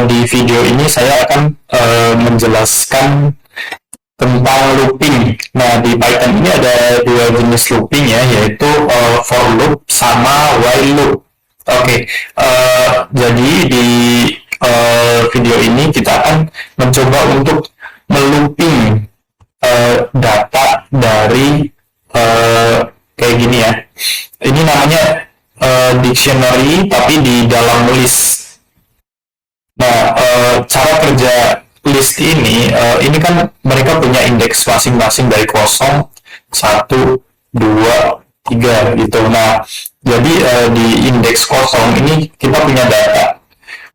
di video ini saya akan menjelaskan tentang looping. Nah, di Python ini ada dua jenis looping ya, yaitu for loop sama while loop. Oke, jadi di video ini kita akan mencoba untuk melooping data dari kayak gini ya. Ini namanya dictionary tapi di dalam list. Nah, cara kerja list ini kan mereka punya indeks masing-masing dari 0, 1, 2, 3 gitu. Nah, jadi di indeks 0 ini kita punya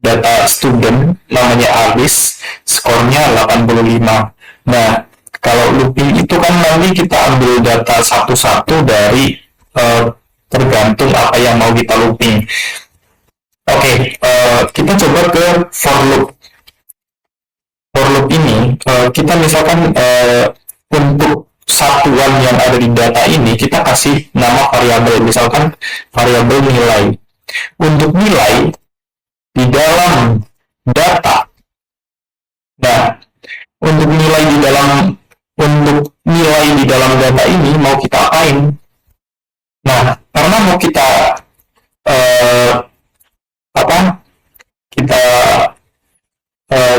data student namanya Alice, skornya 85. Nah, kalau looping itu kan nanti kita ambil data satu-satu dari tergantung apa yang mau kita looping. Oke, kita coba ke for loop. For loop ini, kita misalkan untuk satuan yang ada di data ini, kita kasih nama variabel, misalkan variabel nilai. Untuk nilai di dalam data, nah, untuk nilai di dalam data ini mau kita apain? Nah, karena mau kita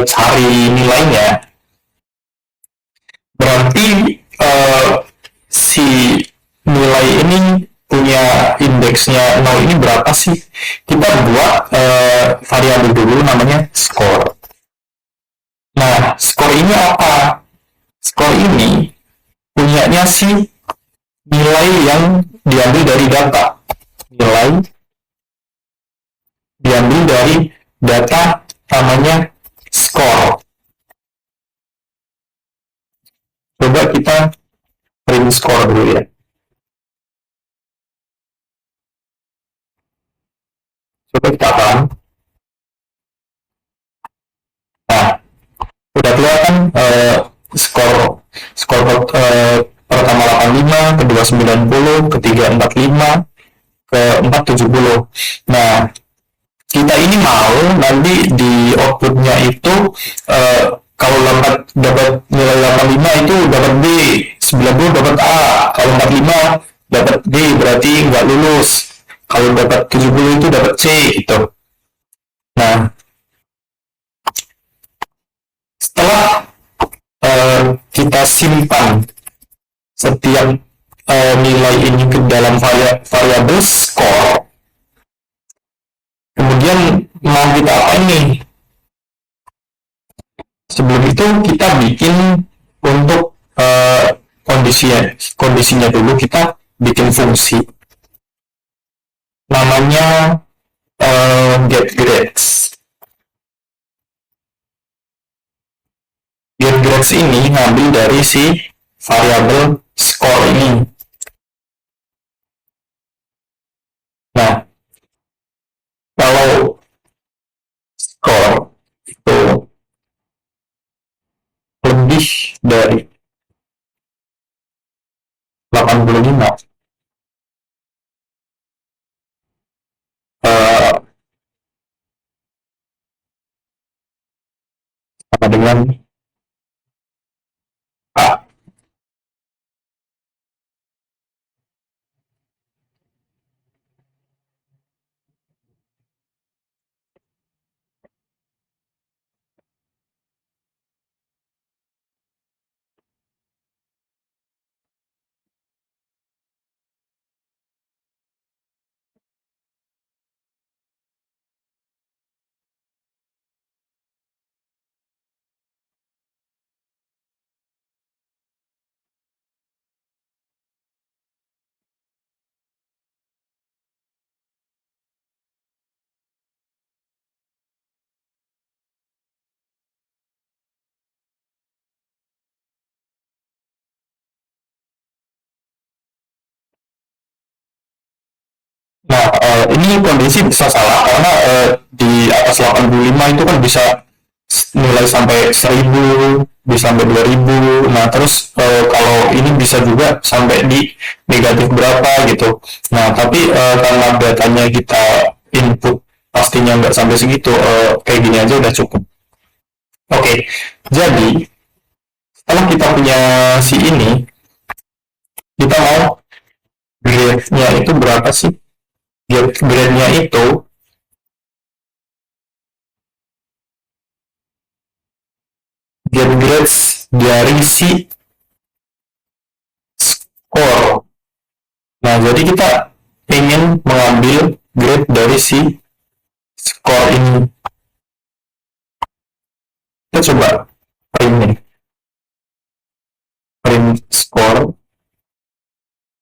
cari nilainya, berarti si nilai ini punya indeksnya 0 ini berapa sih? Kita buat variabel dulu namanya score. Nah, skor ini apa? Skor ini punyanya si nilai yang diambil dari data. Nilai diambil dari data namanya skor. Coba kita print skor dulu ya. Coba kita run. Nah, udah kelihatan skor pertama 85, kedua 90, ketiga 45, keempat 70. Nah, kita ini mau nanti di outputnya itu kalau dapat nilai 85 itu dapat B, 90 dapat A, kalau 45 dapat D berarti nggak lulus, kalau dapat 70 itu dapat C gitu. Nah, setelah kita simpan setiap nilai ini ke dalam variabel score, kemudian mau kita apain nih? Sebelum itu kita bikin untuk kondisinya dulu, kita bikin fungsi namanya getGrades. GetGrades ini ngambil dari si variabel score ini. Nah, kalau score itu lebih dari 85, sama dengan A. Nah, ini kondisi bisa salah karena di atas 85 itu kan bisa nilai sampai 1000, bisa sampai 2000. Nah, terus kalau ini bisa juga sampai di negatif berapa gitu. Nah, tapi karena datanya kita input pastinya nggak sampai segitu, kayak gini aja udah cukup. Oke, jadi setelah kita punya si ini, kita mau grade-nya itu berapa sih? Grade-nya itu get grades dari si score. Nah, jadi kita ingin mengambil grade dari si score ini. Kita coba print nih, print score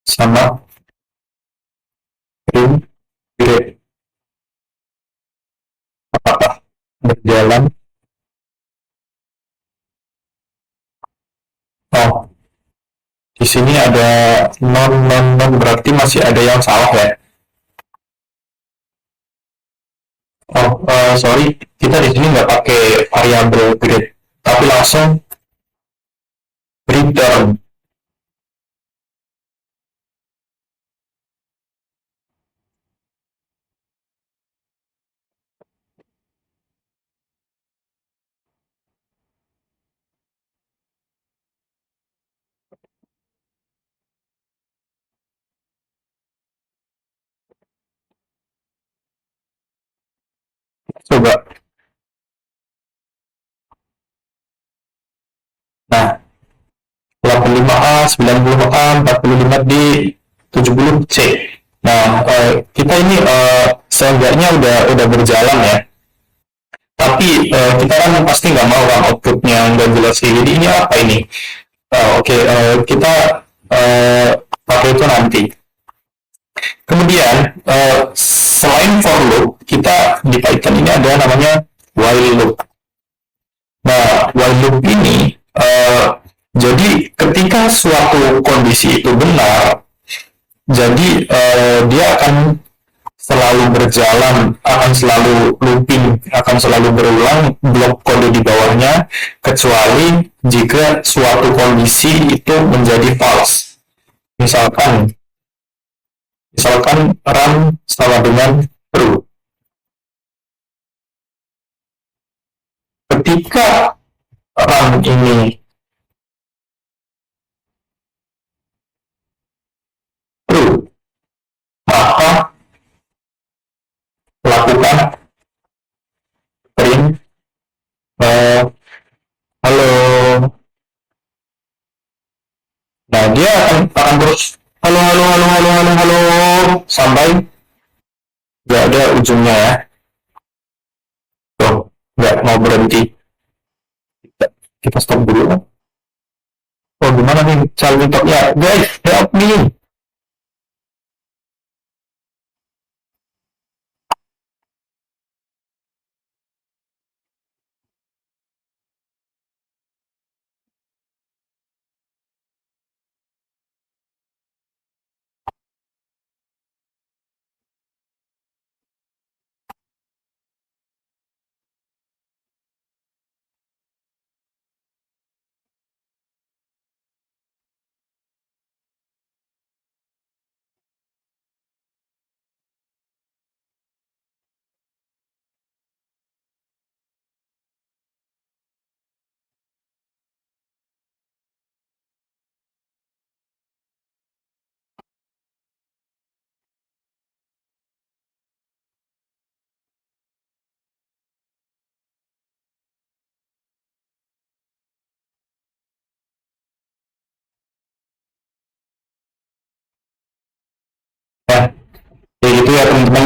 sama print grade. Apakah berjalan? Oh, di sini ada non non non, berarti masih ada yang salah ya. Oh, sorry, kita di sini nggak pakai variabel grade, tapi langsung return. Coba. Nah, 85A, 90A, 45D, 70C. Nah, kita ini seenggaknya udah berjalan ya. Tapi kita kan pasti nggak mau kan outputnya nggak jelas sih. Jadi ini apa ini? Oke, kita pakai itu nanti. Kemudian selain for loop, kita di Python ini ada namanya while loop. Nah, while loop ini jadi ketika suatu kondisi itu benar, jadi dia akan selalu berjalan, akan selalu looping, akan selalu berulang blok kode di bawahnya, kecuali jika suatu kondisi itu menjadi false. Misalkan, misalkan run sama dengan true. Ketika run ini true, maka lakukan print halo. Nah, dia akan terus halo halo halo halo halo halo sampai nggak ada ujungnya ya. Tuh, nggak mau berhenti. Kita stop dulu. Oh, gimana nih cara ya guys, help me. Nah, kayak gitu ya teman-teman.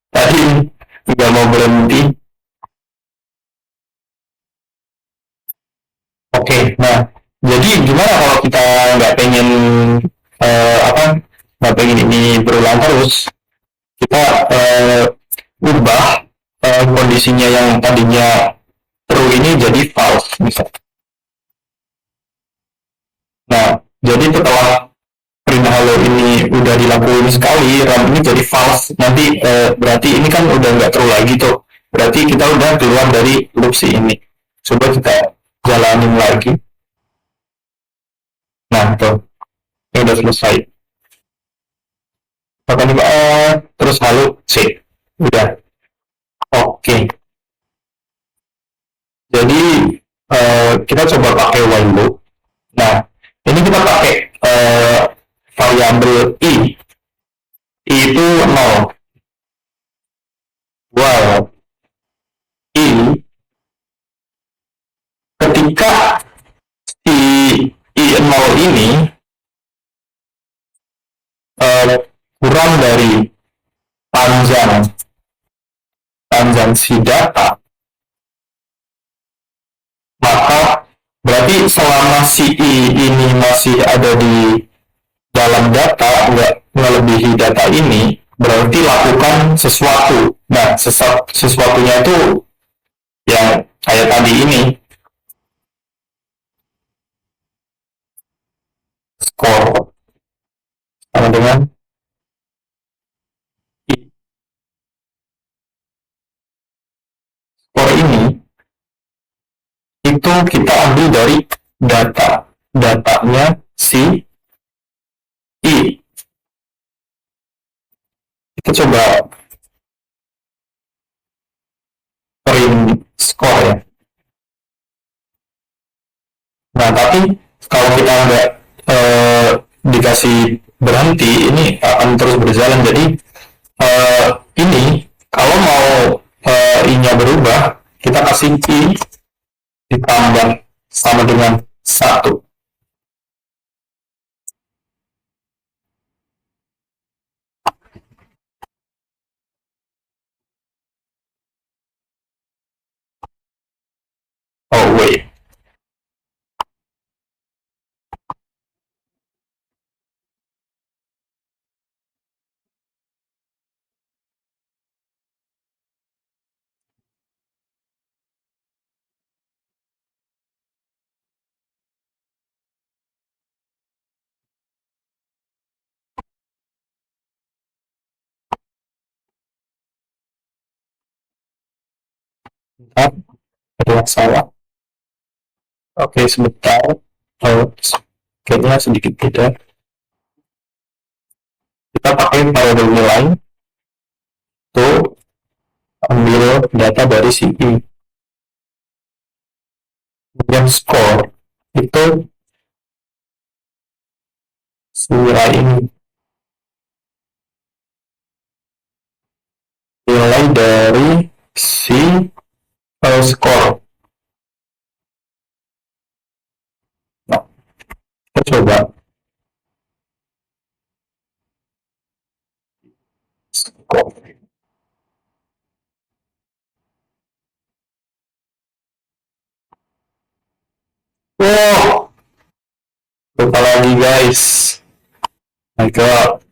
Tadi nggak mau berhenti. Oke, nah jadi gimana kalau kita nggak pengen apa, nggak pengen ini berulang terus, kita ubah kondisinya yang tadinya true ini jadi false misal. Nah, jadi setelah print halo ini udah dilakuin sekali, RAM ini jadi false. Nanti berarti ini kan udah nggak true lagi tuh. Berarti kita udah keluar dari loop si ini. Coba kita jalanin lagi. Nah, tuh. Ini udah selesai. Pakai terus halo C. Udah. Oke, jadi kita coba pakai while loop. Nah, ini kita pakai uh, variabel i. I itu 0. While i ketika si i0 ini kurang dari panjang panjang si data, maka berarti selama si i ini masih ada di dalam data, nggak melebihi data ini, berarti lakukan sesuatu. Nah, sesuatunya itu yang kayak tadi ini, skor sama dengan i. Skor ini itu kita ambil dari datanya si i. Kita coba print skor ya. Nah, tapi kalau kita nggak dikasih berhenti, ini akan terus berjalan. Jadi ini kalau mau i-nya berubah, kita kasih i ditambah sama dengan 1. Oh wait, bentar, ada yang salah. Oke, sebentar. Oh, kayaknya sedikit beda. Kita pakai variabel nilai untuk ambil data dari si i. Kemudian skor itu nilai ini, nilai dari si skor. Nah, kita coba skor. Wow, lupa lagi guys. My God.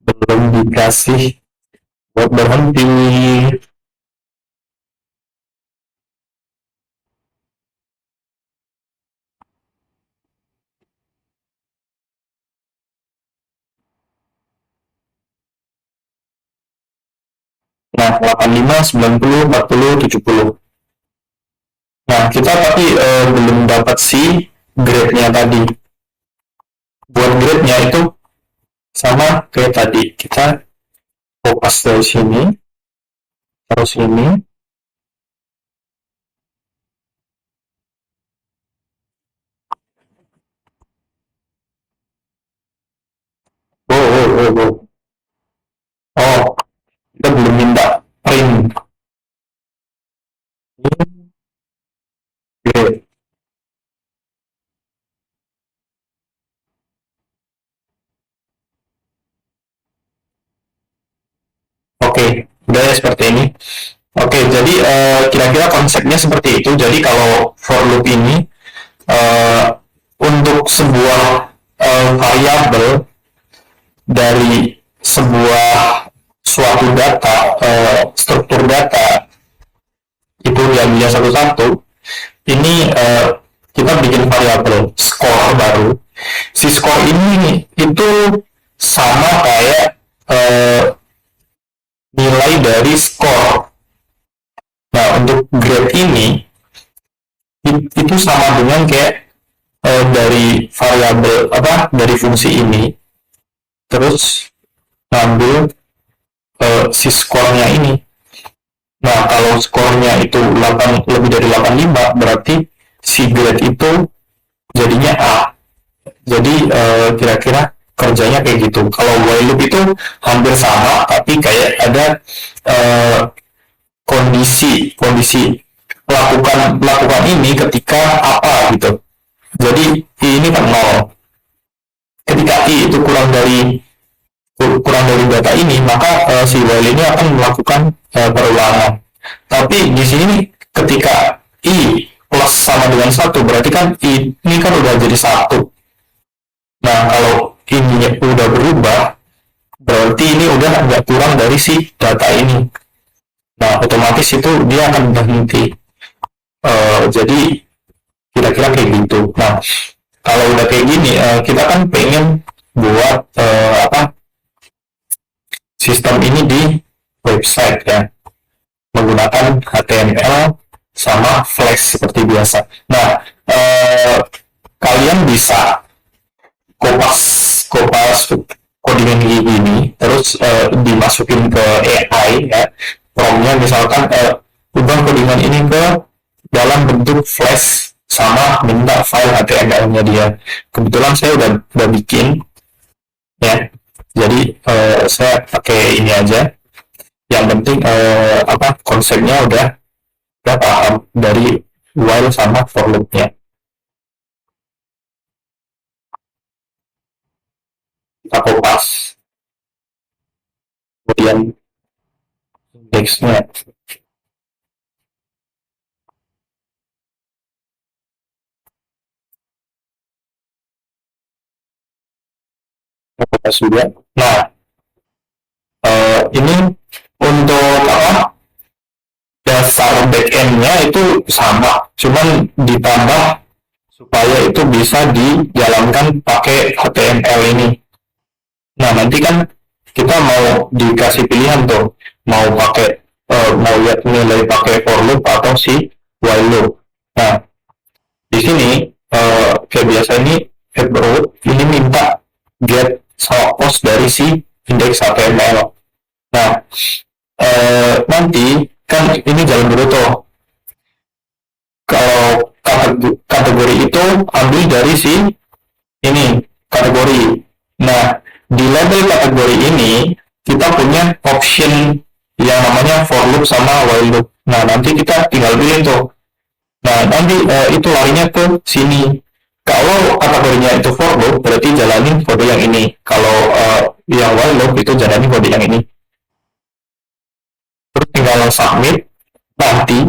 Belum dikasih buat berhenti. Nah, 85, 90, 40, 70. Nah, kita tapi belum dapat si grade-nya tadi. Buat grade-nya itu sama kayak tadi. Kita fokus dari sini, terus ini. Oh, oh, oh, oh. Oh, kita belum minta print grade. Oke, udah ya seperti ini. Oke, jadi kira-kira konsepnya seperti itu. Jadi kalau for loop ini untuk sebuah variabel dari sebuah suatu data, struktur data itu diambilnya satu-satu. Ini kita bikin variabel skor baru. Si skor ini itu sama kayak nilai dari skor. Nah, untuk grade ini itu sama dengan kayak dari variabel apa dari fungsi ini terus ngambil si skornya ini. Nah, kalau skornya itu 8, lebih dari 85, berarti si grade itu jadinya A. Jadi kira-kira kerjanya kayak gitu. Kalau while loop itu hampir sama, tapi kayak ada eh, kondisi lakukan ini ketika apa gitu. Jadi I ini kan 0. Ketika I itu kurang dari data ini, maka si while ini akan melakukan perulangan. Tapi di sini ketika I plus sama dengan 1, berarti kan I ini kan udah jadi 1. Nah, kalau ini udah berubah, berarti ini udah nggak kurang dari si data ini. Nah, otomatis itu dia akan berhenti. Jadi kira-kira kayak gitu. Nah, kalau udah kayak gini, kita kan pengen buat sistem ini di website ya, menggunakan HTML sama Flash seperti biasa. Nah, kalian bisa kopas codingan gini, terus dimasukin ke AI ya, promnya misalkan ubah codingan ini ke dalam bentuk Flash sama minta file HTML-nya dia. Kebetulan saya udah bikin ya, jadi saya pakai ini aja. Yang penting konsepnya udah paham dari while sama for loop-nya. Kita kopas, kemudian indeksnya. Kopas juga. Nah, ini untuk dasar backend-nya itu sama, cuman ditambah supaya itu bisa dijalankan pakai HTML ini. Nah, nanti kan kita mau dikasih pilihan tuh, mau lihat nilai pakai for loop atau si while loop. Nah, di sini kayak biasa ini root ini minta get sama post dari si index HTML. Nah, nanti kan ini jalan dulu tuh. Kalau kategori itu ambil dari si ini kategori. Nah, di label kategori ini kita punya option yang namanya for loop sama while loop. Nah, nanti kita tinggal pilih tuh. Nah, nanti itu larinya ke sini. Kalau kategorinya itu for loop, berarti jalanin kode yang ini. Kalau yang while loop itu jalanin kode yang ini. Terus tinggal submit nanti.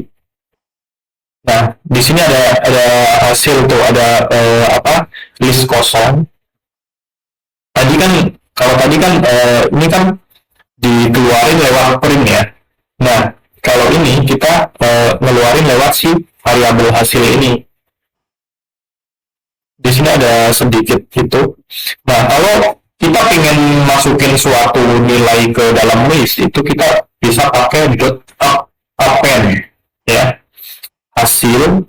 Nah, di sini ada hasil tuh, ada list kosong. Tadi kan kalau tadi kan ini kan dikeluarin lewat print ya. Nah, kalau ini kita ngeluarin lewat si variabel hasil ini. Di sini ada sedikit gitu. Nah, kalau kita ingin masukin suatu nilai ke dalam list, itu kita bisa pakai append ya. Hasil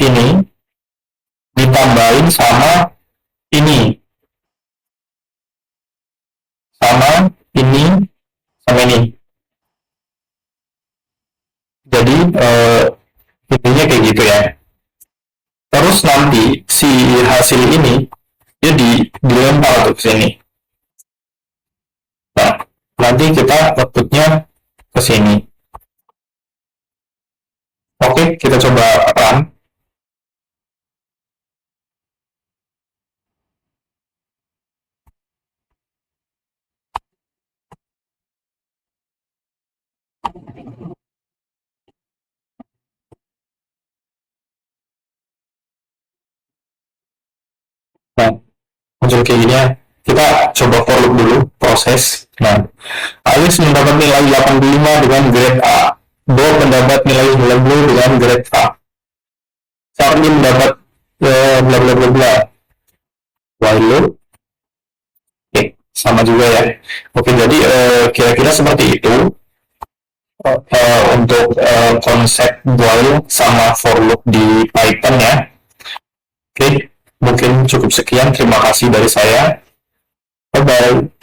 ini ditambahin sama ini sama ini. Jadi intinya kayak gitu ya. Terus nanti si hasil ini dia dilempar ke sini. Nah, nanti kita outputnya ke sini. Oke, kita coba run. Nah, muncul kayak gini ya. Kita coba for loop dulu, proses. Nah, Alice mendapat nilai 85 dengan grade A. Bob mendapat nilai 90 dengan grade A. Charlie mendapat bla bla bla bla. While loop. Oke, sama juga ya. Oke, jadi kira-kira seperti itu untuk konsep while sama for loop di Python ya. Oke, Mungkin cukup sekian, terima kasih dari saya. Bye-bye.